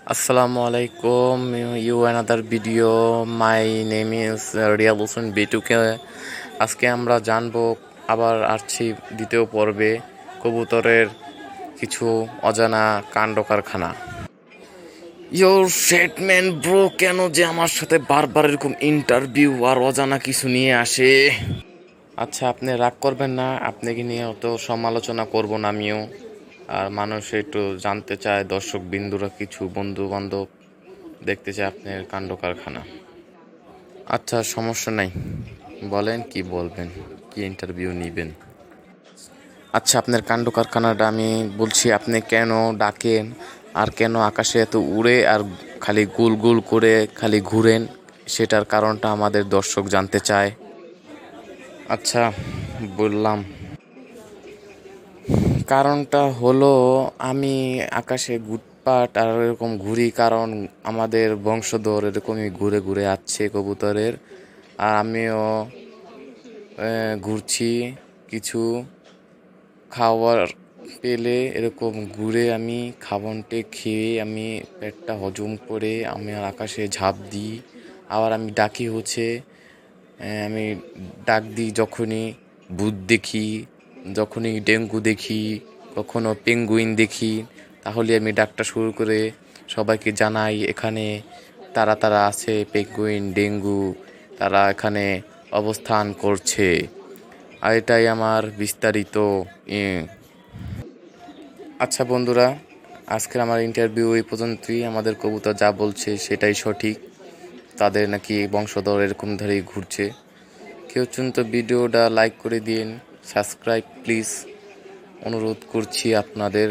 Assalamualaikum. You another video. My name is Real Hosen B2K. আজকে আমরা জানবো আবার আসছি দ্বিতীয় পর্বে কবুতরের কিছু অজানা কাণ্ড কারখানা। ইয়োর শেটম্যান ব্রো, কেন যে আমার সাথে বারবার এরকম ইন্টারভিউ আর অজানা কিছু নিয়ে আসে? আচ্ছা, আপনি রাগ করবেন না, আপনাকে নিয়ে অত সমালোচনা করব না আমিও। আর মানুষ একটু জানতে চায়, দর্শক বিন্দুরা কিছু বন্ধু বান্ধব দেখতে চায় আপনার কাণ্ড কারখানা। আচ্ছা, সমস্যা নাই, বলেন কি বলবেন, কি ইন্টারভিউ নেবেন। আচ্ছা, আপনার কাণ্ড কারখানাটা আমি বলছি। আপনি কেন ডাকেন আর কেন আকাশে এত উড়ে আর খালি গুল গুল করে খালি ঘুরেন, সেটার কারণটা আমাদের দর্শক জানতে চায়। আচ্ছা, বললাম। কারণটা হলো, আমি আকাশে গুটপাট আর এরকম ঘুরি কারণ আমাদের বংশধর এরকমই ঘুরে ঘুরে আসছে কবুতরের। আর আমিও ঘুরছি, কিছু খাওয়ার পেলে এরকম ঘুরে আমি খাবনটে খেয়ে আমি পেটটা হজম করে আমি আর আকাশে ঝাঁপ দিই। আবার আমি ডাকি হচ্ছে, আমি ডাক দিই যখনই ভূত দেখি, যখনই ডেঙ্গু দেখি, কখনো পেঙ্গুইন দেখি, তাহলে আমি ডাকটা শুরু করে সবাইকে জানাই এখানে তারা তারা আছে, পেঙ্গুইন ডেঙ্গু তারা এখানে অবস্থান করছে। আর এটাই আমার বিস্তারিত। আচ্ছা বন্ধুরা, আজকের আমার ইন্টারভিউ এই পর্যন্তই। আমাদের কবুতর যা বলছে সেটাই সঠিক, তাদের নাকি বংশধর এরকম ধরেই ঘুরছে। কেউ তো ভিডিওটা লাইক করে দিন, সাবস্ক্রাইব প্লিজ, অনুরোধ করছি আপনাদের।